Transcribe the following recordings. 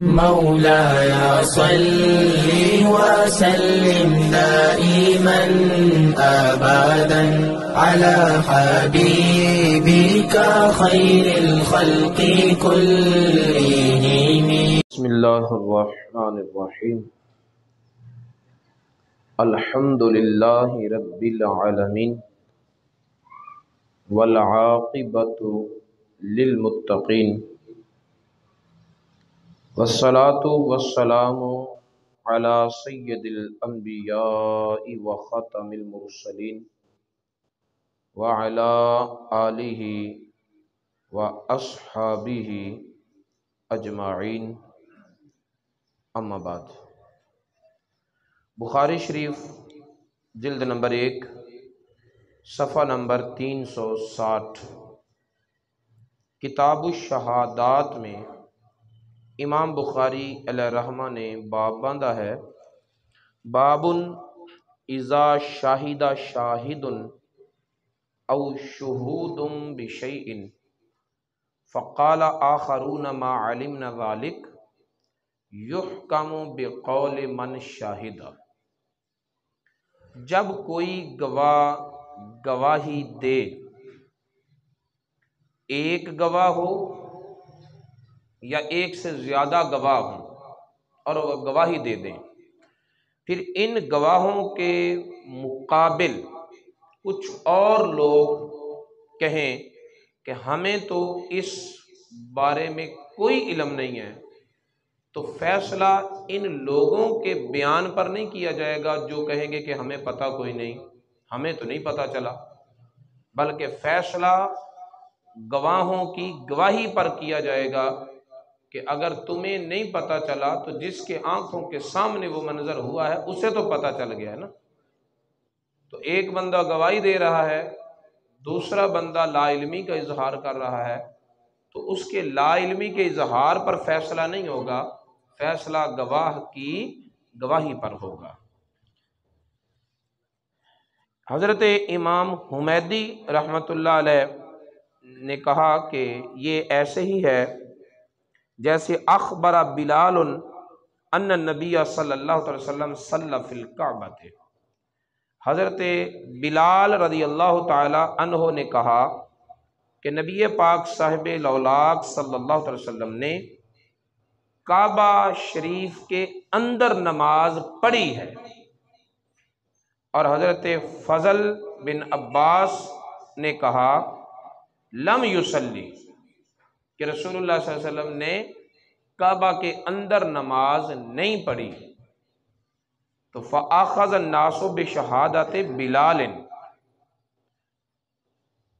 مولاي صل وسلم دائما أبدا على حبيبك خير الخلق كلهم. بسم الله الرحمن الرحيم. الحمد لله رب العالمين والعاقبة للمتقين والصلاة والسلام على سيد الأنبياء وخاتم المرسلين وعلى آله وأصحابه أجمعين. اما بعد. بخاری شریف جلد نمبر 1 صفحہ نمبر 360 کتاب الشہادات میں امام بخاری علیہ الرحمہ نے باب باندھا ہے، باب اذا شاہد شاہد او شہود بشیء فقال آخرون ما علمنا ذلك یحکم بقول من شاہد. جب کوئی گواہ گواہی دے، ایک گواہ ہو یا ایک سے زیادہ گواہ ہوں اور وہ گواہی دے دیں، پھر ان گواہوں کے مقابل کچھ اور لوگ کہیں کہ ہمیں تو اس بارے میں کوئی علم نہیں ہے، تو فیصلہ ان لوگوں کے بیان پر نہیں کیا جائے گا جو کہیں گے کہ ہمیں پتہ کوئی نہیں، ہمیں تو نہیں پتہ چلا، بلکہ فیصلہ گواہوں کی گواہی پر کیا جائے گا کہ اگر تمہیں نہیں پتہ چلا تو جس کے آنکھوں کے سامنے وہ منظر ہوا ہے اسے تو پتہ چل گیا ہے نا. تو ایک بندہ گواہی دے رہا ہے، دوسرا بندہ لا علمی کا اظہار کر رہا ہے، تو اس کے لا علمی کے اظہار پر فیصلہ نہیں ہوگا، فیصلہ گواہ کی گواہی پر ہوگا. حضرت امام حمیدی رحمۃ اللہ علیہ نے کہا کہ یہ ایسے ہی ہے جیسے اخبر بلال ان النبی صلی اللہ علیہ وسلم صلی فی الکعبہ. حضرت بلال رضی اللہ تعالی عنہ نے کہا کہ نبی پاک صاحب لولاک صلی اللہ علیہ وسلم نے کعبہ شریف کے اندر نماز پڑھی ہے، اور حضرت فضل بن عباس نے کہا لم یصلی، کہ رسول اللہ صلی اللہ علیہ وسلم نے کعبہ کے اندر نماز نہیں پڑھی. تو فأخذ الناس بشہادت بلال،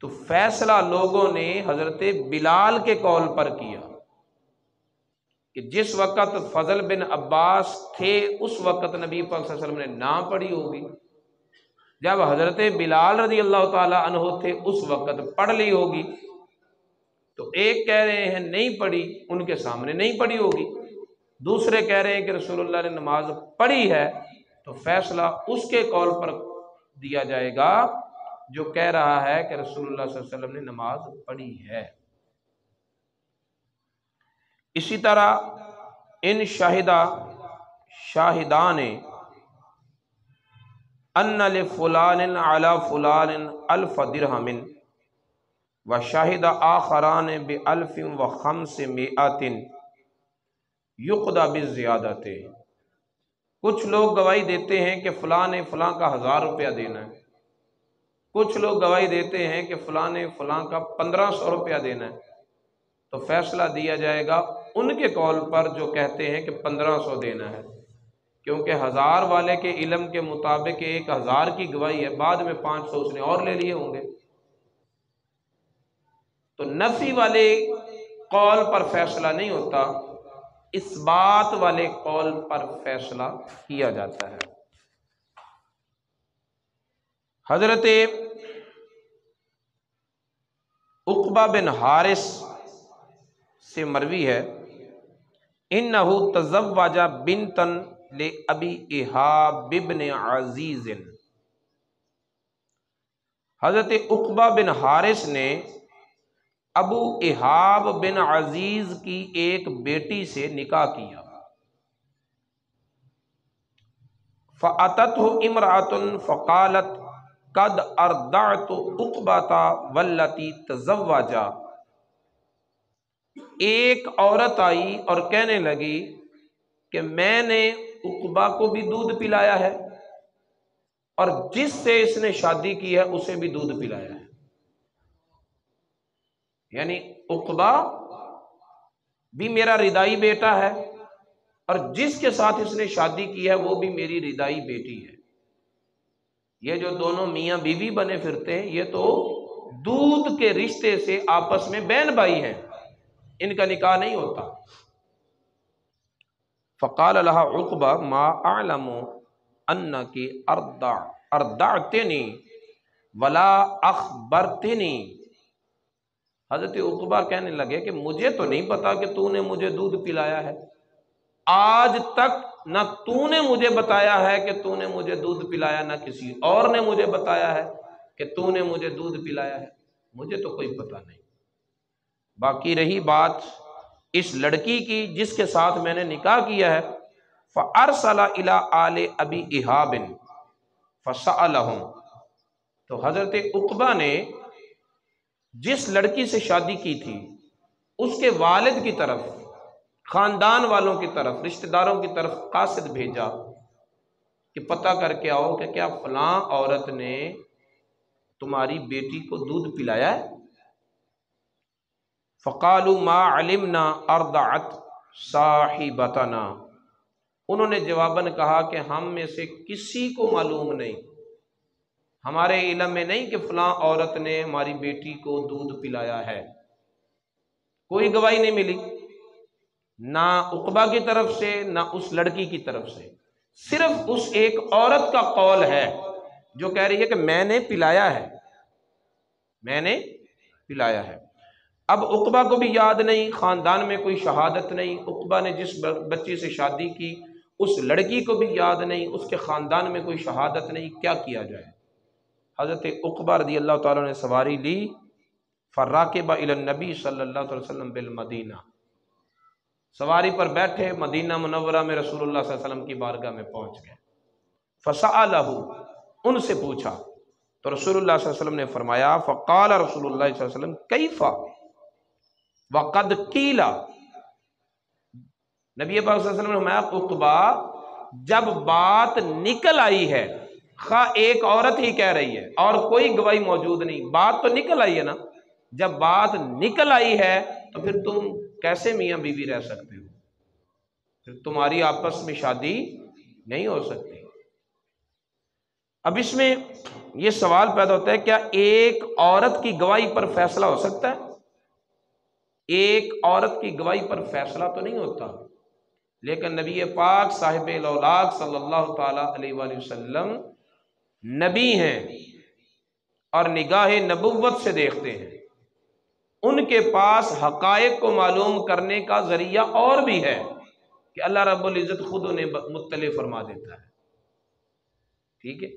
تو فیصلہ لوگوں نے حضرت بلال کے قول پر کیا کہ جس وقت فضل بن عباس تھے اس وقت نبی پاک صلی اللہ علیہ وسلم نے نہ پڑھی ہوگی، جب حضرت بلال رضی اللہ تعالی عنہ تھے اس وقت پڑھ لی ہوگی. تو ایک کہہ رہے ہیں نہیں پڑھی، ان کے سامنے نہیں پڑھی ہوگی، دوسرے کہہ رہے ہیں کہ رسول اللہ نے نماز پڑھی ہے، تو فیصلہ اس کے قول پر دیا جائے گا جو کہہ رہا ہے کہ رسول اللہ صلی اللہ علیہ وسلم نے نماز پڑھی ہے. اسی طرح ان شاہدان ان لفلان علی فلان الف درہم وشاہد آخران بألف و500 یقضی بالزیادۃ. کچھ لوگ گواہی دیتے ہیں کہ فلاں نے فلاں کا 1000 روپیہ دینا ہے، کچھ لوگ گواہی دیتے ہیں کہ فلاں نے فلاں کا 1500 روپیہ دینا ہے، تو فیصلہ دیا جائے گا ان کے قول پر جو کہتے ہیں کہ 1500 دینا ہے، کیونکہ 1000 والے کے علم کے مطابق 1000 کی گواہی ہے، بعد میں 500 اس نے اور لے لیے ہوں گے. تو نفی والے قول پر فیصلہ نہیں ہوتا، اس بات والے قول پر فیصلہ کیا جاتا ہے. حضرت عقبہ بن حارث سے مروی ہے انہ تزوج بنتا لابی ایہاب بن عزیز. حضرت عقبہ بن حارث نے ابو احاب بن عزیز کی ایک بیٹی سے نکاح کیا۔ فَأَتَتْهُ امْرَأَةٌ فَقَالَتْ قَدْ أَرْضَعْتُ عُقْبَةَ وَالَّتِي تَزَوَّجَ، ایک عورت آئی اور کہنے لگی کہ میں نے عقبہ کو بھی دودھ پلایا ہے اور جس سے اس نے شادی کی ہے اسے بھی دودھ پلایا ہے، یعنی عقبہ بھی میرا ردائی بیٹا ہے اور جس کے ساتھ اس نے شادی کی ہے وہ بھی میری ردائی بیٹی ہے۔ یہ جو دونوں میاں بیوی بنے پھرتے ہیں یہ تو دودھ کے رشتے سے آپس میں بہن بھائی ہیں، ان کا نکاح نہیں ہوتا۔ فقال لها عقبہ ما اعلم انکی ارضعتنی ولا اخبرتنی، حضرت عقبہ کہنے لگے کہ مجھے تو نہیں پتا کہ تو نے مجھے دودھ پلایا ہے، آج تک نہ تو نے مجھے بتایا ہے کہ تو نے مجھے دودھ پلایا، نہ کسی اور نے مجھے بتایا ہے کہ تو نے مجھے دودھ پلایا ہے، مجھے تو کوئی پتہ نہیں۔ باقی رہی بات اس لڑکی کی جس کے ساتھ میں نے نکاح کیا ہے، فَأَرْسَلَ إِلَىٰ آلِ أَبِي إِحَابٍ فَسَأَلَهُمْ، تو حضرت عقبہ نے جس لڑکی سے شادی کی تھی اس کے والد کی طرف، خاندان والوں کی طرف، رشتہ داروں کی طرف قاصد بھیجا کہ پتہ کر کے آؤ کہ کیا فلاں عورت نے تمہاری بیٹی کو دودھ پلایا ہے؟ فقالوا ما علمنا ارضعت صاحبتنا، انہوں نے جواباً کہا کہ ہم میں سے کسی کو معلوم نہیں، ہمارے علم میں نہیں کہ فلاں عورت نے ہماری بیٹی کو دودھ پلایا ہے۔ کوئی گواہی نہیں ملی نہ عقبہ کی طرف سے نہ اس لڑکی کی طرف سے، صرف اس ایک عورت کا قول ہے جو کہہ رہی ہے کہ میں نے پلایا ہے، میں نے پلایا ہے۔ اب عقبہ کو بھی یاد نہیں، خاندان میں کوئی شہادت نہیں، عقبہ نے جس بچی سے شادی کی اس لڑکی کو بھی یاد نہیں، اس کے خاندان میں کوئی شہادت نہیں، کیا کیا جائے؟ حضرت عقبہ رضی اللہ تعالیٰ نے سواری لی، فراکب الی النبی صلی اللہ علیہ وسلم بالمدینہ، سواری پر بیٹھے مدینہ منورہ میں رسول اللہ صلی اللہ علیہ وسلم کی بارگاہ میں پہنچ گئے۔ فسألہ، ان سے پوچھا تو رسول اللہ صلی اللہ علیہ وسلم نے فرمایا، فقال رسول اللہ صلی اللہ علیہ وسلم کیف وقد قیل، نبی پاک صلی اللہ علیہ وسلم نے فرمایا عقبہ جب بات نکل آئی ہے، خواہ ایک عورت ہی کہہ رہی ہے اور کوئی گواہی موجود نہیں، بات تو نکل آئی ہے نا، جب بات نکل آئی ہے تو پھر تم کیسے میاں بیوی رہ سکتے ہو؟ پھر تمہاری آپس میں شادی نہیں ہو سکتی۔ اب اس میں یہ سوال پیدا ہوتا ہے کیا ایک عورت کی گواہی پر فیصلہ ہو سکتا ہے؟ ایک عورت کی گواہی پر فیصلہ تو نہیں ہوتا، لیکن نبی پاک صاحب الاولاق صلی اللہ تعالی علیہ وآلہ وسلم نبی ہیں اور نگاہ نبوت سے دیکھتے ہیں، ان کے پاس حقائق کو معلوم کرنے کا ذریعہ اور بھی ہے کہ اللہ رب العزت خود انہیں مطلع فرما دیتا ہے، ٹھیک ہے؟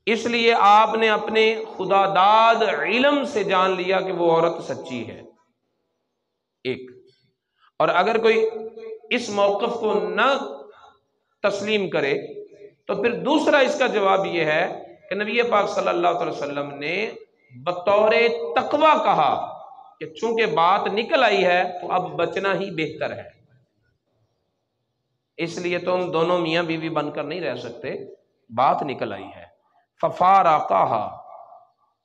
اس لیے آپ نے اپنے خدا داد علم سے جان لیا کہ وہ عورت سچی ہے، ایک۔ اور اگر کوئی اس موقف کو نہ تسلیم کرے تو پھر دوسرا اس کا جواب یہ ہے کہ نبی پاک صلی اللہ علیہ وسلم نے بطور تقوی کہا کہ چونکہ بات نکل آئی ہے تو اب بچنا ہی بہتر ہے، اس لیے تم دونوں میاں بیوی بن کر نہیں رہ سکتے، بات نکل آئی ہے۔ ففارقاها،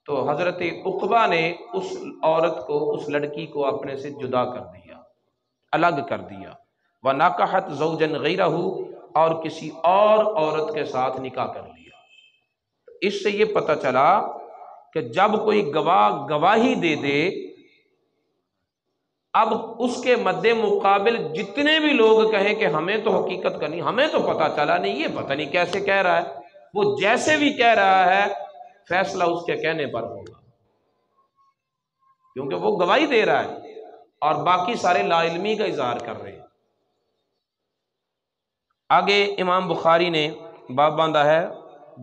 تو حضرت عقبہ نے اس عورت کو، اس لڑکی کو اپنے سے جدا کر دیا، الگ کر دیا۔ وَنَكَحَتْ زَوْجًا غَيْرَهُ، اور کسی اور عورت کے ساتھ نکاح کر لیا۔ اس سے یہ پتہ چلا کہ جب کوئی گواہ گواہی دے دے، اب اس کے مد مقابل جتنے بھی لوگ کہیں کہ ہمیں تو حقیقت کا نہیں، ہمیں تو پتہ چلا نہیں، یہ پتہ نہیں کیسے کہہ رہا ہے، وہ جیسے بھی کہہ رہا ہے فیصلہ اس کے کہنے پر ہوگا، کیونکہ وہ گواہی دے رہا ہے اور باقی سارے لا علمی کا اظہار کر رہے ہیں۔ آگے امام بخاری نے باب باندھا ہے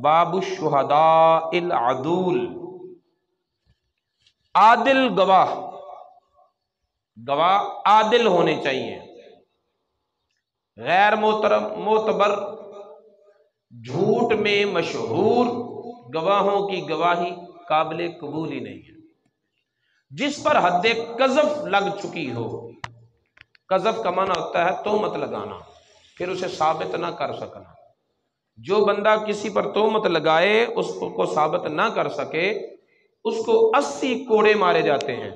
باب الشہداء العدول، عادل گواہ گواہ عادل ہونے چاہیے، غیر معتبر، جھوٹ میں مشہور گواہوں کی گواہی قابل قبول ہی نہیں ہے۔ جس پر حد قذف لگ چکی ہو، قذف کا معنی ہوتا ہے تہمت لگانا، پھر اسے ثابت نہ کر سکنا۔ جو بندہ کسی پر تہمت لگائے اس کو ثابت نہ کر سکے، اس کو 80 کوڑے مارے جاتے ہیں۔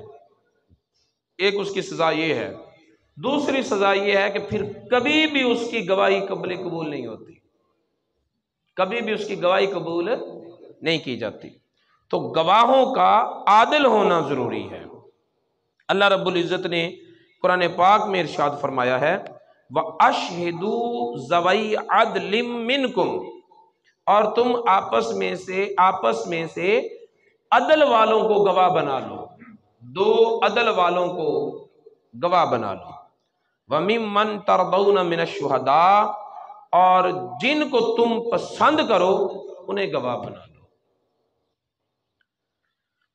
ایک اس کی سزا یہ ہے، دوسری سزا یہ ہے کہ پھر کبھی بھی اس کی گواہی قابل قبول نہیں ہوتی، کبھی بھی اس کی گواہی قبول نہیں کی جاتی۔ تو گواہوں کا عادل ہونا ضروری ہے۔ اللہ رب العزت نے قرآن پاک میں ارشاد فرمایا ہے وَأَشْهِدُوا ذَوَيْ عَدْلٍ مِّنْكُمْ، اور تم آپس میں سے عدل والوں کو گواہ بنا لو، دو عدل والوں کو گواہ بنا لو۔ وَمِمَّن تَرْضَوْنَ مِنَ الشُّهَدَاءِ، اور جن کو تم پسند کرو انہیں گواہ بنا لو۔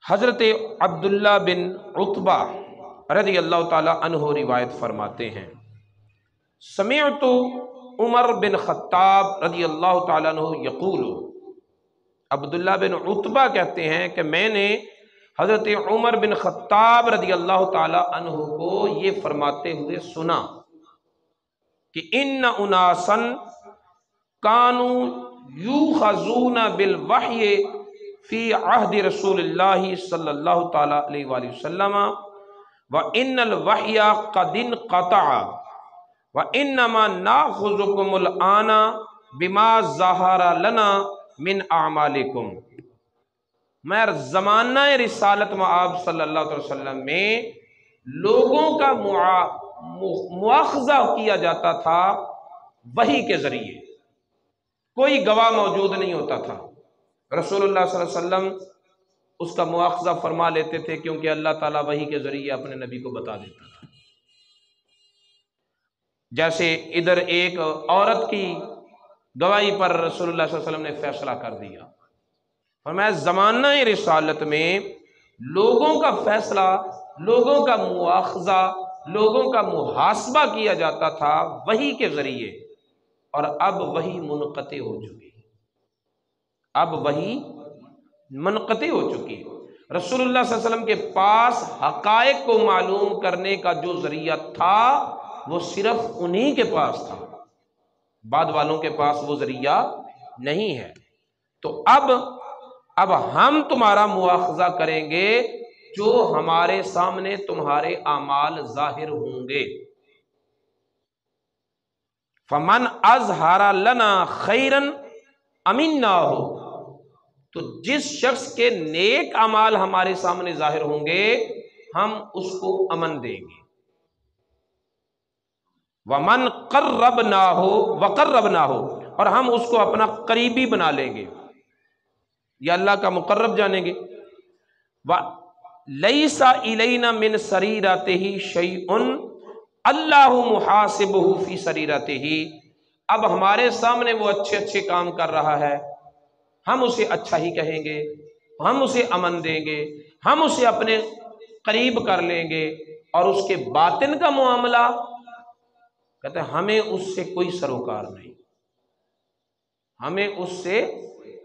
حضرت عبداللہ بن عتبہ رضی اللہ تعالی عنہ روایت فرماتے ہیں سمعت عمر بن خطاب رضی اللہ تعالیٰ عنہ یقول، عبداللہ بن عتبہ کہتے ہیں کہ میں نے حضرت عمر بن خطاب رضی اللہ تعالیٰ عنہ کو یہ فرماتے ہوئے سنا کہ ان اناسا کانوا یؤخذون بالوحی فی عہد رسول اللہ صلی اللہ تعالیٰ علیہ وآلہ وسلم وان الوحی قد انقطع وانما ناخذکم الآن بما ظہر لنا من اعمالکم۔ میں زمانہ رسالت آپ صلی اللہ علیہ وسلم میں لوگوں کا مواخذہ کیا جاتا تھا وحی کے ذریعے، کوئی گواہ موجود نہیں ہوتا تھا، رسول اللہ صلی اللہ علیہ وسلم اس کا مواخذہ فرما لیتے تھے کیونکہ اللہ تعالیٰ وحی کے ذریعے اپنے نبی کو بتا دیتا تھا۔ جیسے ادھر ایک عورت کی گواہی پر رسول اللہ صلی اللہ علیہ وسلم نے فیصلہ کر دیا، فرمایا زمانہ رسالت میں لوگوں کا فیصلہ، لوگوں کا مواخذہ، لوگوں کا محاسبہ کیا جاتا تھا وحی کے ذریعے، اور اب وحی منقطع ہو چکی، اب وحی منقطع ہو چکی۔ رسول اللہ صلی اللہ علیہ وسلم کے پاس حقائق کو معلوم کرنے کا جو ذریعہ تھا وہ صرف انہی کے پاس تھا، بعد والوں کے پاس وہ ذریعہ نہیں ہے۔ تو اب ہم تمہارا مواخذہ کریں گے جو ہمارے سامنے تمہارے اعمال ظاہر ہوں گے۔ فمن اظہر لنا خیرا امناہ، تو جس شخص کے نیک اعمال ہمارے سامنے ظاہر ہوں گے ہم اس کو امن دیں گے۔ ومن قربناہ وقربناہ، اور ہم اس کو اپنا قریبی بنا لیں گے یا اللہ کا مقرب جانیں گے۔ وَلَيْسَ إِلَيْنَا مِنْ سَرِيرَتِهِ شَيْءٌ اللہ محاسبہ فی سریرتہ، اب ہمارے سامنے وہ اچھے اچھے کام کر رہا ہے، ہم اسے اچھا ہی کہیں گے، ہم اسے امن دیں گے، ہم اسے اپنے قریب کر لیں گے، اور اس کے باطن کا معاملہ کہتے ہیں ہمیں اس سے کوئی سروکار نہیں، ہمیں اس سے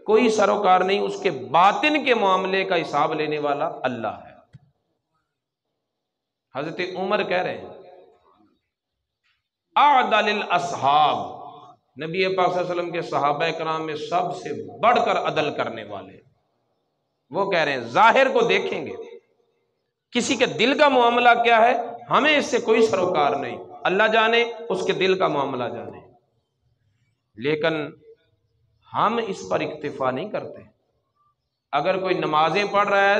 کوئی سروکار نہیں، اس کے باطن کے معاملے کا حساب لینے والا اللہ ہے۔ حضرت عمر کہہ رہے ہیں اعدل الاصحاب، نبی پاک صلی اللہ علیہ وسلم کے صحابہ کرام میں سب سے بڑھ کر عدل کرنے والے، وہ کہہ رہے ہیں ظاہر کو دیکھیں گے، کسی کے دل کا معاملہ کیا ہے ہمیں اس سے کوئی سروکار نہیں، اللہ جانے اس کے دل کا معاملہ جانے، لیکن ہم اس پر اکتفا نہیں کرتے۔ اگر کوئی نمازیں پڑھ رہا ہے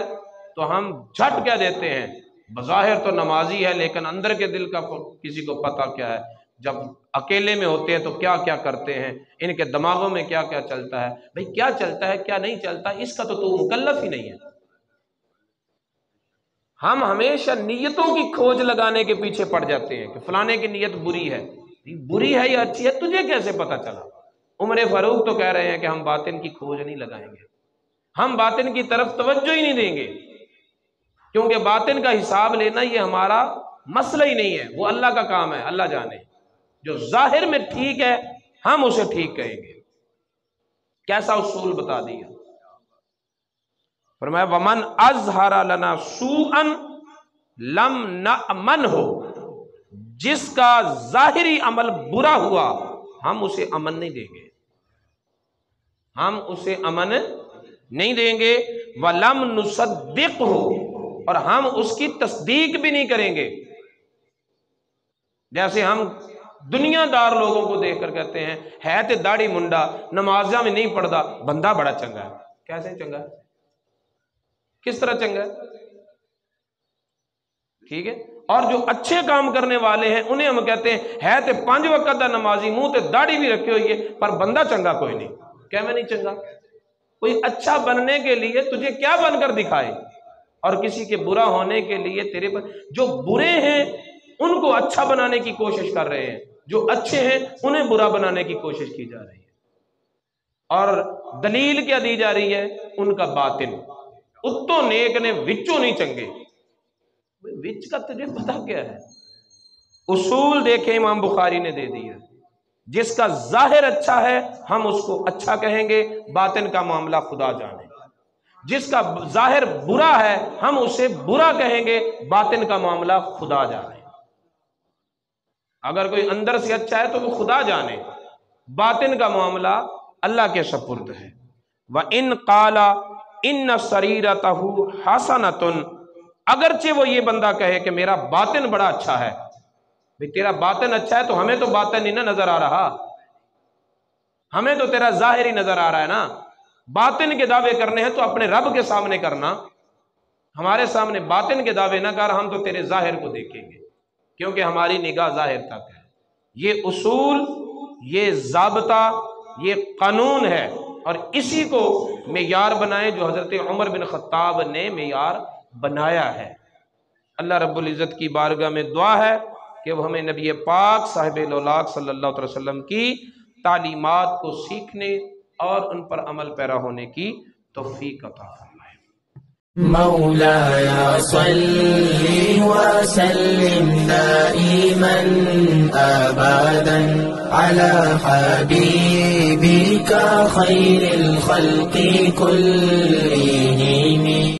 تو ہم جھٹ کیا دیتے ہیں بظاہر تو نمازی ہے لیکن اندر کے دل کا کسی کو پتہ کیا ہے، جب اکیلے میں ہوتے ہیں تو کیا کیا کرتے ہیں، ان کے دماغوں میں کیا کیا چلتا ہے، بھئی کیا چلتا ہے کیا نہیں چلتا اس کا تو مکلف ہی نہیں ہے۔ ہم ہمیشہ نیتوں کی کھوج لگانے کے پیچھے پڑ جاتے ہیں کہ فلانے کی نیت بری ہے یا اچھی ہے، تجھے کیسے پتا چلا؟ عمر فاروق تو کہہ رہے ہیں کہ ہم باطن کی کھوج نہیں لگائیں گے، ہم باطن کی طرف توجہ ہی نہیں دیں گے، کیونکہ باطن کا حساب لینا یہ ہمارا مسئلہ ہی نہیں ہے، وہ اللہ کا کام ہے، اللہ جانے۔ جو ظاہر میں ٹھیک ہے ہم اسے ٹھیک کہیں گے۔ کیسا اصول بتا دیا؟ فرمایا ومن اظہر لنا سوءا لم نأمنہ، جس کا ظاہری عمل برا ہوا ہم اسے امن نہیں دیں گے، ہم اسے امن نہیں دیں گے۔ وَلَمْ نُصَدِّقْهُ، اور ہم اس کی تصدیق بھی نہیں کریں گے۔ جیسے ہم دنیا دار لوگوں کو دیکھ کر کہتے ہیں ہے تے داڑھی منڈا، نمازاں میں نہیں پڑھتا، بندہ بڑا چنگا ہے۔ کیسے چنگا ہے؟ کس طرح چنگا ہے؟ ٹھیک ہے، اور جو اچھے کام کرنے والے ہیں انہیں ہم کہتے ہیں ہے تے 5 وقت دا نمازی، منہ تے داڑھی بھی رکھی ہوئی ہے، پر بندہ چنگا کوئی نہیں۔ کیا میں نہیں چنگا؟ کوئی اچھا بننے کے لیے تجھے کیا بن کر دکھائے، اور کسی کے برا ہونے کے لیے تیرے پر، جو برے ہیں ان کو اچھا بنانے کی کوشش کر رہے ہیں، جو اچھے ہیں انہیں برا بنانے کی کوشش کی جا رہی ہے۔ اور دلیل کیا دی جا رہی ہے؟ ان کا باطن، اتوں نیک نے وچوں نہیں چنگے۔ وچ کا تجھے پتا کیا ہے؟ اصول دیکھیں امام بخاری نے دے دیا، جس کا ظاہر اچھا ہے ہم اس کو اچھا کہیں گے، باطن کا معاملہ خدا جانے۔ جس کا ظاہر برا ہے ہم اسے برا کہیں گے، باطن کا معاملہ خدا جانے۔ اگر کوئی اندر سے اچھا ہے تو وہ خدا جانے، باطن کا معاملہ اللہ کے سپرد ہے۔ وَإِن قَالَ إِنَّ سَرِيرَتَهُ حَسَنَةٌ، اگرچہ وہ یہ بندہ کہے کہ میرا باطن بڑا اچھا ہے۔ بھئی تیرا باطن اچھا ہے تو ہمیں تو باطن نہیں نہ نظر آ رہا، ہمیں تو تیرا ظاہر ہی نظر آ رہا ہے نا۔ باطن کے دعوے کرنے ہیں تو اپنے رب کے سامنے کرنا، ہمارے سامنے باطن کے دعوے نہ کر، ہم تو تیرے ظاہر کو دیکھیں گے کیونکہ ہماری نگاہ ظاہر تک ہے۔ یہ اصول، یہ ضابطہ، یہ قانون ہے، اور اسی کو معیار بنائے جو حضرت عمر بن خطاب نے معیار بنایا ہے۔ اللہ رب العزت کی بارگاہ میں دعا ہے کہ وہ ہمیں نبی پاک صاحب الاولاق صلی اللہ علیہ وسلم کی تعلیمات کو سیکھنے اور ان پر عمل پیرا ہونے کی توفیق عطا فرمائے۔ مولاي صل وسلم دائما أبدا على حبيبك خير الخلق كلهم